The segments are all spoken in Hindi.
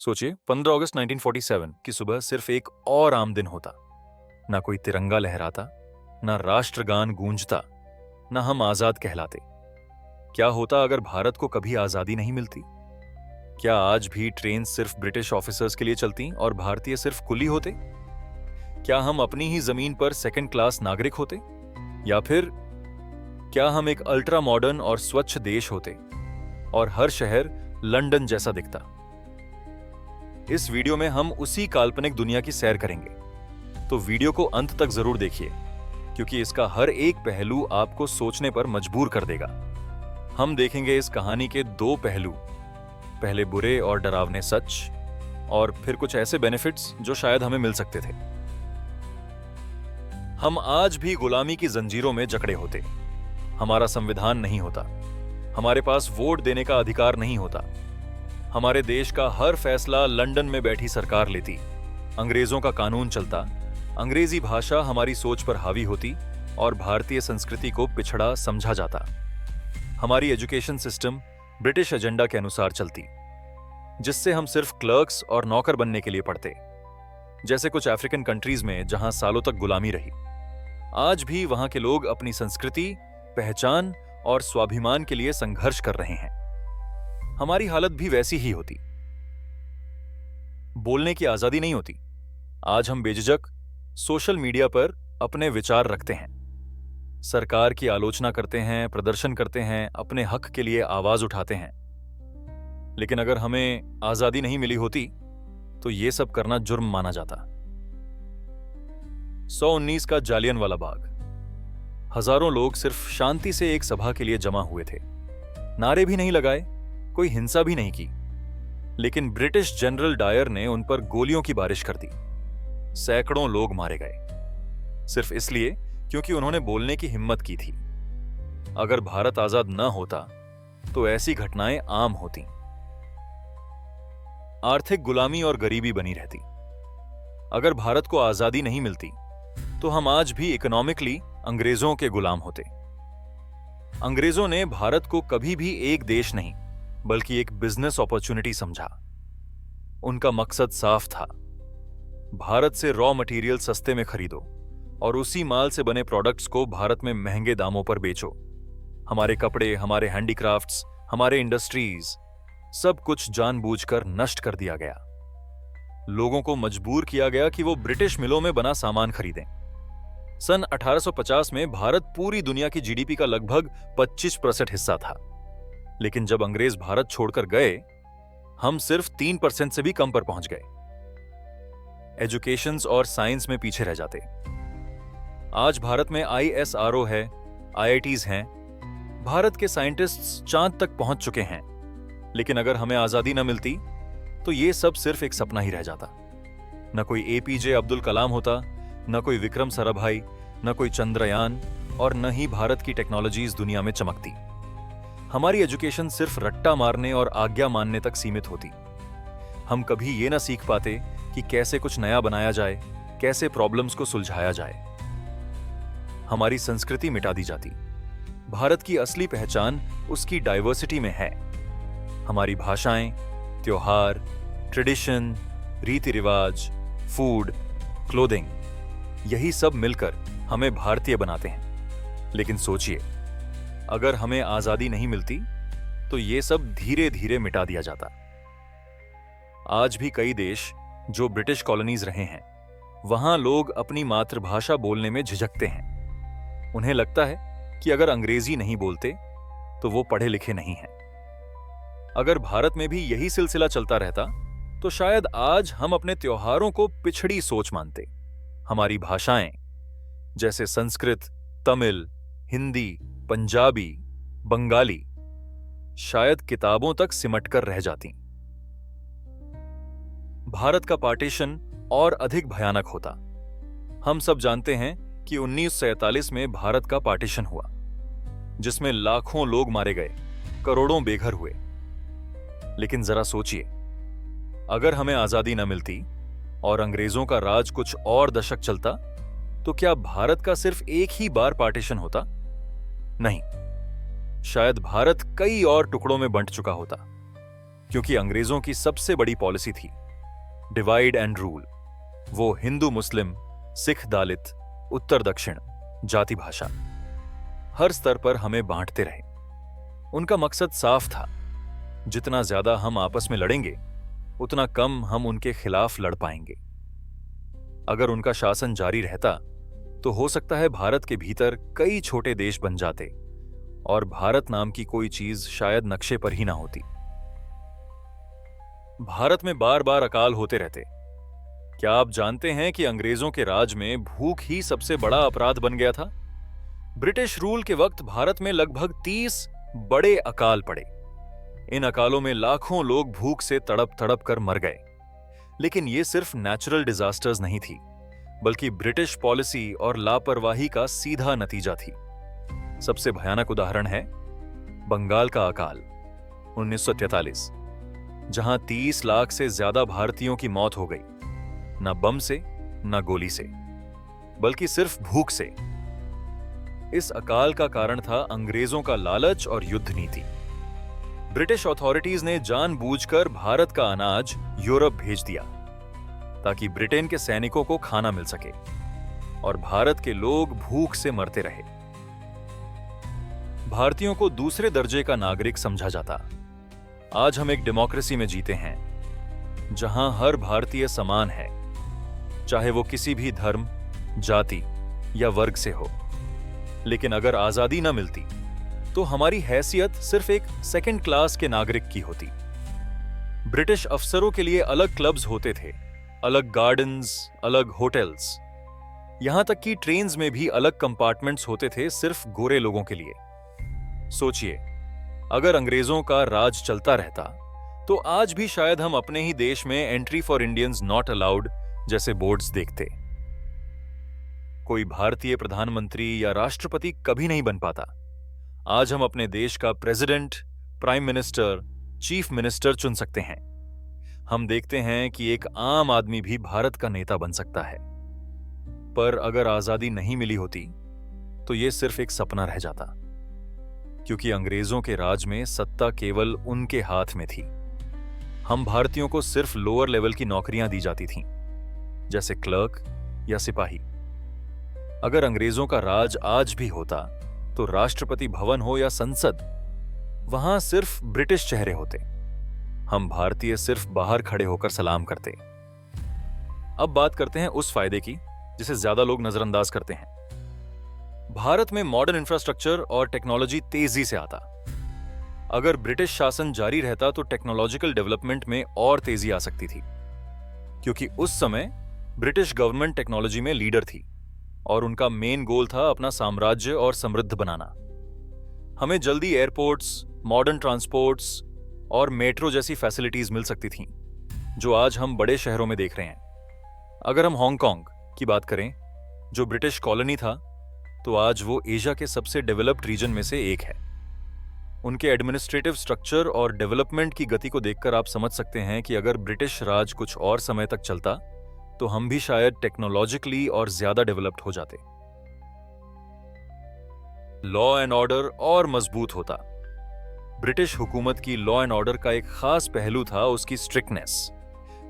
सोचिए 15 अगस्त 1947 की सुबह सिर्फ एक और आम दिन होता। ना कोई तिरंगा लहराता, ना राष्ट्रगान गूंजता, ना हम आजाद कहलाते। क्या होता अगर भारत को कभी आजादी नहीं मिलती? क्या आज भी ट्रेन सिर्फ ब्रिटिश ऑफिसर्स के लिए चलती और भारतीय सिर्फ कुली होते? क्या हम अपनी ही जमीन पर सेकंड क्लास नागरिक होते? या फिर क्या हम एक अल्ट्रा मॉडर्न और स्वच्छ देश होते और हर शहर लंदन जैसा दिखता? इस वीडियो में हम उसी काल्पनिक दुनिया की सैर करेंगे, तो वीडियो को अंत तक जरूर देखिए, क्योंकि इसका हर एक पहलू आपको सोचने पर मजबूर कर देगा। हम देखेंगे इस कहानी के दो पहलू, पहले बुरे और डरावने सच, और फिर कुछ ऐसे बेनिफिट्स जो शायद हमें मिल सकते थे। हम आज भी गुलामी की जंजीरों में जकड़े होते, हमारा संविधान नहीं होता, हमारे पास वोट देने का अधिकार नहीं होता, हमारे देश का हर फैसला लंदन में बैठी सरकार लेती, अंग्रेजों का कानून चलता, अंग्रेजी भाषा हमारी सोच पर हावी होती और भारतीय संस्कृति को पिछड़ा समझा जाता। हमारी एजुकेशन सिस्टम ब्रिटिश एजेंडा के अनुसार चलती, जिससे हम सिर्फ क्लर्क्स और नौकर बनने के लिए पढ़ते, जैसे कुछ अफ्रीकन कंट्रीज में जहां सालों तक गुलामी रही। आज भी वहां के लोग अपनी संस्कृति, पहचान और स्वाभिमान के लिए संघर्ष कर रहे हैं। हमारी हालत भी वैसी ही होती। बोलने की आजादी नहीं होती। आज हम बेझिझक सोशल मीडिया पर अपने विचार रखते हैं, सरकार की आलोचना करते हैं, प्रदर्शन करते हैं, अपने हक के लिए आवाज उठाते हैं। लेकिन अगर हमें आजादी नहीं मिली होती तो यह सब करना जुर्म माना जाता। 119 का जालियनवाला बाग। हजारों लोग सिर्फ शांति से एक सभा के लिए जमा हुए थे। नारे भी नहीं लगाए, कोई हिंसा भी नहीं की, लेकिन ब्रिटिश जनरल डायर ने उन पर गोलियों की बारिश कर दी। सैकड़ों लोग मारे गए, सिर्फ इसलिए क्योंकि उन्होंने बोलने की हिम्मत की थी। अगर भारत आजाद न होता तो ऐसी घटनाएं आम होती। आर्थिक गुलामी और गरीबी बनी रहती। अगर भारत को आजादी नहीं मिलती तो हम आज भी इकोनॉमिकली अंग्रेजों के गुलाम होते। अंग्रेजों ने भारत को कभी भी एक देश नहीं बल्कि एक बिजनेस अपॉर्चुनिटी समझा। उनका मकसद साफ था, भारत से रॉ मटेरियल सस्ते में खरीदो और उसी माल से बने प्रोडक्ट्स को भारत में महंगे दामों पर बेचो। हमारे कपड़े, हमारे हैंडीक्राफ्ट्स, हमारे इंडस्ट्रीज, सब कुछ जानबूझकर नष्ट कर दिया गया। लोगों को मजबूर किया गया कि वो ब्रिटिश मिलों में बना सामान खरीदें। सन 1850 में भारत पूरी दुनिया की जीडीपी का लगभग 25% हिस्सा था, लेकिन जब अंग्रेज भारत छोड़कर गए, हम सिर्फ 3% से भी कम पर पहुंच गए। एजुकेशन और साइंस में पीछे रह जाते। आज भारत में ISRO है, IITs हैं, भारत के साइंटिस्ट्स चांद तक पहुंच चुके हैं, लेकिन अगर हमें आजादी न मिलती तो ये सब सिर्फ एक सपना ही रह जाता। न कोई APJ अब्दुल कलाम होता, न कोई विक्रम साराभाई, न कोई चंद्रयान, और न ही भारत की टेक्नोलॉजीज दुनिया में चमकती। हमारी एजुकेशन सिर्फ रट्टा मारने और आज्ञा मानने तक सीमित होती। हम कभी ये ना सीख पाते कि कैसे कुछ नया बनाया जाए, कैसे प्रॉब्लम्स को सुलझाया जाए। हमारी संस्कृति मिटा दी जाती। भारत की असली पहचान उसकी डाइवर्सिटी में है। हमारी भाषाएं, त्योहार, ट्रेडिशन, रीति रिवाज, फूड, क्लोथिंग, यही सब मिलकर हमें भारतीय बनाते हैं। लेकिन सोचिए, अगर हमें आजादी नहीं मिलती तो ये सब धीरे धीरे मिटा दिया जाता। आज भी कई देश जो ब्रिटिश कॉलोनीज रहे हैं, वहां लोग अपनी मातृभाषा बोलने में झिझकते हैं। उन्हें लगता है कि अगर अंग्रेजी नहीं बोलते तो वो पढ़े लिखे नहीं हैं। अगर भारत में भी यही सिलसिला चलता रहता तो शायद आज हम अपने त्योहारों को पिछड़ी सोच मानते। हमारी भाषाएं जैसे संस्कृत, तमिल, हिंदी, पंजाबी, बंगाली शायद किताबों तक सिमटकर रह जाती। भारत का पार्टीशन और अधिक भयानक होता। हम सब जानते हैं कि 1947 में भारत का पार्टीशन हुआ, जिसमें लाखों लोग मारे गए, करोड़ों बेघर हुए। लेकिन जरा सोचिए, अगर हमें आजादी न मिलती और अंग्रेजों का राज कुछ और दशक चलता, तो क्या भारत का सिर्फ एक ही बार पार्टीशन होता? नहीं, शायद भारत कई और टुकड़ों में बंट चुका होता, क्योंकि अंग्रेजों की सबसे बड़ी पॉलिसी थी डिवाइड एंड रूल। वो हिंदू मुस्लिम, सिख दलित, उत्तर दक्षिण, जाति भाषा हर स्तर पर हमें बांटते रहे। उनका मकसद साफ था, जितना ज्यादा हम आपस में लड़ेंगे उतना कम हम उनके खिलाफ लड़ पाएंगे। अगर उनका शासन जारी रहता तो हो सकता है भारत के भीतर कई छोटे देश बन जाते और भारत नाम की कोई चीज शायद नक्शे पर ही ना होती। भारत में बार बार अकाल होते रहते। क्या आप जानते हैं कि अंग्रेजों के राज में भूख ही सबसे बड़ा अपराध बन गया था? ब्रिटिश रूल के वक्त भारत में लगभग 30 बड़े अकाल पड़े। इन अकालों में लाखों लोग भूख से तड़प तड़प कर मर गए। लेकिन ये सिर्फ नेचुरल डिजास्टर्स नहीं थी, बल्कि ब्रिटिश पॉलिसी और लापरवाही का सीधा नतीजा थी। सबसे भयानक उदाहरण है बंगाल का अकाल 1943, जहां 30 लाख से ज्यादा भारतीयों की मौत हो गई, न बम से न गोली से, बल्कि सिर्फ भूख से। इस अकाल का कारण था अंग्रेजों का लालच और युद्ध नीति। ब्रिटिश अथॉरिटीज ने जानबूझकर भारत का अनाज यूरोप भेज दिया ताकि ब्रिटेन के सैनिकों को खाना मिल सके और भारत के लोग भूख से मरते रहे। भारतीयों को दूसरे दर्जे का नागरिक समझा जाता। आज हम एक डेमोक्रेसी में जीते हैं जहां हर भारतीय समान है, चाहे वो किसी भी धर्म, जाति या वर्ग से हो। लेकिन अगर आजादी न मिलती तो हमारी हैसियत सिर्फ एक सेकंड क्लास के नागरिक की होती। ब्रिटिश अफसरों के लिए अलग क्लब्स होते थे, अलग गार्डन्स, अलग होटल्स, यहां तक कि ट्रेन्स में भी अलग कंपार्टमेंट्स होते थे सिर्फ गोरे लोगों के लिए। सोचिए, अगर अंग्रेजों का राज चलता रहता तो आज भी शायद हम अपने ही देश में entry for Indians not allowed जैसे बोर्ड्स देखते। कोई भारतीय प्रधानमंत्री या राष्ट्रपति कभी नहीं बन पाता। आज हम अपने देश का president, prime minister, chief minister चुन सकते हैं। हम देखते हैं कि एक आम आदमी भी भारत का नेता बन सकता है। पर अगर आजादी नहीं मिली होती तो यह सिर्फ एक सपना रह जाता, क्योंकि अंग्रेजों के राज में सत्ता केवल उनके हाथ में थी। हम भारतीयों को सिर्फ लोअर लेवल की नौकरियां दी जाती थीं, जैसे क्लर्क या सिपाही। अगर अंग्रेजों का राज आज भी होता तो राष्ट्रपति भवन हो या संसद, वहां सिर्फ ब्रिटिश चेहरे होते। हम भारतीय सिर्फ बाहर खड़े होकर सलाम करते। अब बात करते हैं उस फायदे की जिसे ज्यादा लोग नजरअंदाज करते हैं। भारत में मॉडर्न इंफ्रास्ट्रक्चर और टेक्नोलॉजी तेजी से आता। अगर ब्रिटिश शासन जारी रहता तो टेक्नोलॉजिकल डेवलपमेंट में और तेजी आ सकती थी, क्योंकि उस समय ब्रिटिश गवर्नमेंट टेक्नोलॉजी में लीडर थी और उनका मेन गोल था अपना साम्राज्य और समृद्ध बनाना। हमें जल्दी एयरपोर्ट्स, मॉडर्न ट्रांसपोर्ट्स और मेट्रो जैसी फैसिलिटीज मिल सकती थीं, जो आज हम बड़े शहरों में देख रहे हैं। अगर हम हांगकांग की बात करें, जो ब्रिटिश कॉलोनी था, तो आज वो एशिया के सबसे डेवलप्ड रीजन में से एक है। उनके एडमिनिस्ट्रेटिव स्ट्रक्चर और डेवलपमेंट की गति को देखकर आप समझ सकते हैं कि अगर ब्रिटिश राज कुछ और समय तक चलता तो हम भी शायद टेक्नोलॉजिकली और ज्यादा डेवलप्ड हो जाते। लॉ एंड ऑर्डर और मजबूत होता। ब्रिटिश हुकूमत की लॉ एंड ऑर्डर का एक खास पहलू था उसकी स्ट्रिक्टनेस,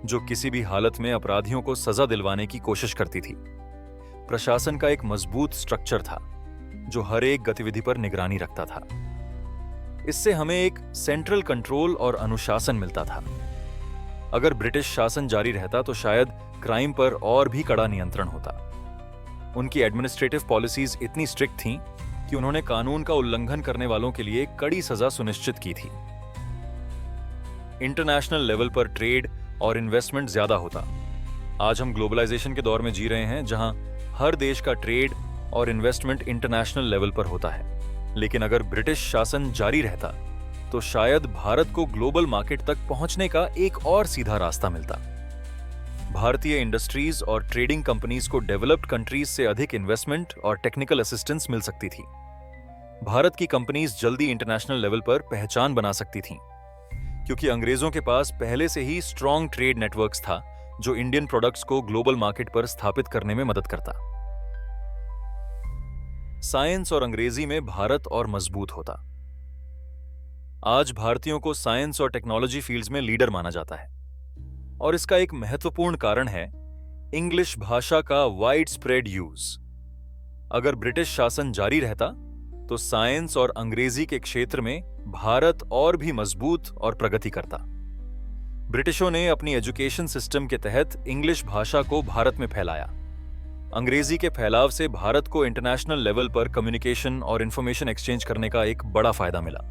जो किसी भी हालत में अपराधियों को सजा दिलवाने की कोशिश करती थी। प्रशासन का एक मजबूत स्ट्रक्चर था जो हर एक गतिविधि पर निगरानी रखता था। इससे हमें एक सेंट्रल कंट्रोल और अनुशासन मिलता था। अगर ब्रिटिश शासन जारी रहता तो शायद क्राइम पर और भी कड़ा नियंत्रण होता। उनकी एडमिनिस्ट्रेटिव पॉलिसीज इतनी स्ट्रिक्ट थीं कि उन्होंने कानून का उल्लंघन करने वालों के लिए कड़ी सजा सुनिश्चित की थी। इंटरनेशनल लेवल पर ट्रेड और इन्वेस्टमेंट ज्यादा होता। आज हम ग्लोबलाइजेशन के दौर में जी रहे हैं, जहां हर देश का ट्रेड और इन्वेस्टमेंट इंटरनेशनल लेवल पर होता है। लेकिन अगर ब्रिटिश शासन जारी रहता तो शायद भारत को ग्लोबल मार्केट तक पहुंचने का एक और सीधा रास्ता मिलता। भारतीय इंडस्ट्रीज और ट्रेडिंग कंपनीज को डेवलप्ड कंट्रीज से अधिक इन्वेस्टमेंट और टेक्निकल असिस्टेंस मिल सकती थी। भारत की कंपनीज जल्दी इंटरनेशनल लेवल पर पहचान बना सकती थीं, क्योंकि अंग्रेजों के पास पहले से ही स्ट्रॉन्ग ट्रेड नेटवर्क्स था जो इंडियन प्रोडक्ट्स को ग्लोबल मार्केट पर स्थापित करने में मदद करता। साइंस और अंग्रेजी में भारत और मजबूत होता। आज भारतीयों को साइंस और टेक्नोलॉजी फील्ड्स में लीडर माना जाता है और इसका एक महत्वपूर्ण कारण है इंग्लिश भाषा का वाइड स्प्रेड यूज। अगर ब्रिटिश शासन जारी रहता तो साइंस और अंग्रेजी के क्षेत्र में भारत और भी मजबूत और प्रगति करता। ब्रिटिशों ने अपनी एजुकेशन सिस्टम के तहत इंग्लिश भाषा को भारत में फैलाया। अंग्रेजी के फैलाव से भारत को इंटरनेशनल लेवल पर कम्युनिकेशन और इंफॉर्मेशन एक्सचेंज करने का एक बड़ा फायदा मिला।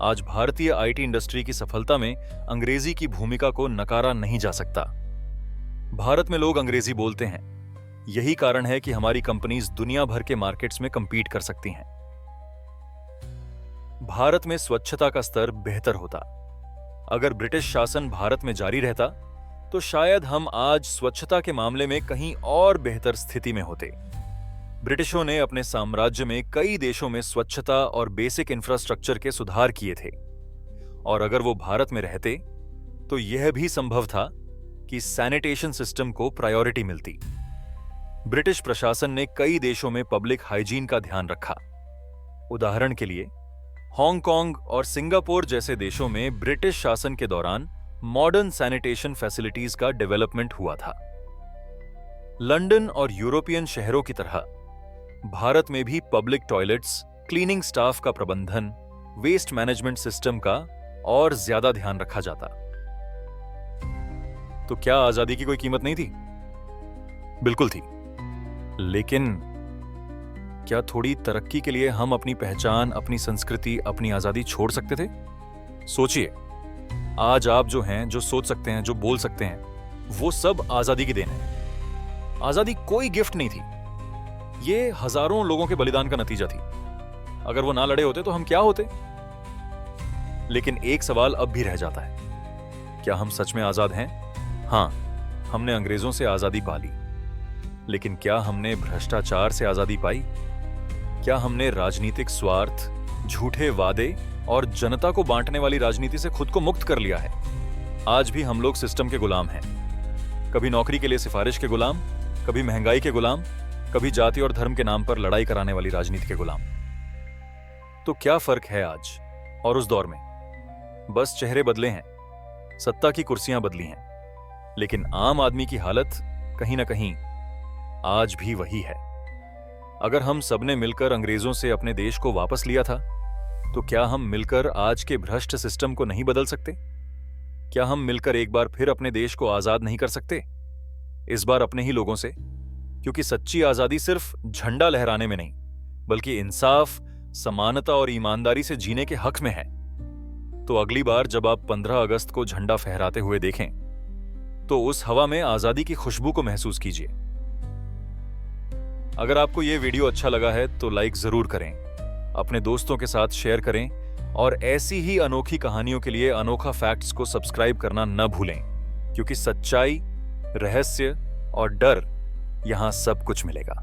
आज भारतीय आईटी इंडस्ट्री की सफलता में अंग्रेजी की भूमिका को नकारा नहीं जा सकता। भारत में लोग अंग्रेजी बोलते हैं, यही कारण है कि हमारी कंपनीज दुनिया भर के मार्केट्स में compete कर सकती हैं। भारत में स्वच्छता का स्तर बेहतर होता। अगर ब्रिटिश शासन भारत में जारी रहता तो शायद हम आज स्वच्छता के मामले में कहीं और बेहतर स्थिति में होते। ब्रिटिशों ने अपने साम्राज्य में कई देशों में स्वच्छता और बेसिक इंफ्रास्ट्रक्चर के सुधार किए थे और अगर वो भारत में रहते तो यह भी संभव था कि सैनिटेशन सिस्टम को प्रायोरिटी मिलती। ब्रिटिश प्रशासन ने कई देशों में पब्लिक हाइजीन का ध्यान रखा। उदाहरण के लिए हांगकांग और सिंगापुर जैसे देशों में ब्रिटिश शासन के दौरान मॉडर्न सैनिटेशन फैसिलिटीज का डेवलपमेंट हुआ था। लंदन और यूरोपियन शहरों की तरह भारत में भी पब्लिक टॉयलेट्स, क्लीनिंग स्टाफ का प्रबंधन, वेस्ट मैनेजमेंट सिस्टम का और ज्यादा ध्यान रखा जाता। तो क्या आजादी की कोई कीमत नहीं थी? बिल्कुल थी। लेकिन क्या थोड़ी तरक्की के लिए हम अपनी पहचान, अपनी संस्कृति, अपनी आजादी छोड़ सकते थे? सोचिए, आज आप जो हैं, जो सोच सकते हैं, जो बोल सकते हैं, वो सब आजादी की देन है। आजादी कोई गिफ्ट नहीं थी, ये हजारों लोगों के बलिदान का नतीजा थी। अगर वो ना लड़े होते तो हम क्या होते? लेकिन एक सवाल अब भी रह जाता है, क्या हम सच में आजाद हैं? हां, हमने अंग्रेजों से आजादी पा ली, लेकिन क्या हमने भ्रष्टाचार से आजादी पाई? क्या हमने राजनीतिक स्वार्थ, झूठे वादे और जनता को बांटने वाली राजनीति से खुद को मुक्त कर लिया है? आज भी हम लोग सिस्टम के गुलाम हैं। कभी नौकरी के लिए सिफारिश के गुलाम, कभी महंगाई के गुलाम, कभी जाति और धर्म के नाम पर लड़ाई कराने वाली राजनीति के गुलाम। तो क्या फर्क है आज और उस दौर में? बस चेहरे बदले हैं, सत्ता की कुर्सियां बदली हैं, लेकिन आम आदमी की हालत कहीं ना कहीं आज भी वही है। अगर हम सबने मिलकर अंग्रेजों से अपने देश को वापस लिया था, तो क्या हम मिलकर आज के भ्रष्ट सिस्टम को नहीं बदल सकते? क्या हम मिलकर एक बार फिर अपने देश को आजाद नहीं कर सकते? इस बार अपने ही लोगों से, क्योंकि सच्ची आजादी सिर्फ झंडा लहराने में नहीं, बल्कि इंसाफ, समानता और ईमानदारी से जीने के हक में है। तो अगली बार जब आप 15 अगस्त को झंडा फहराते हुए देखें, तो उस हवा में आजादी की खुशबू को महसूस कीजिए। अगर आपको यह वीडियो अच्छा लगा है तो लाइक जरूर करें, अपने दोस्तों के साथ शेयर करें और ऐसी ही अनोखी कहानियों के लिए अनोखा फैक्ट्स को सब्सक्राइब करना न भूलें, क्योंकि सच्चाई, रहस्य और डर यहां सब कुछ मिलेगा।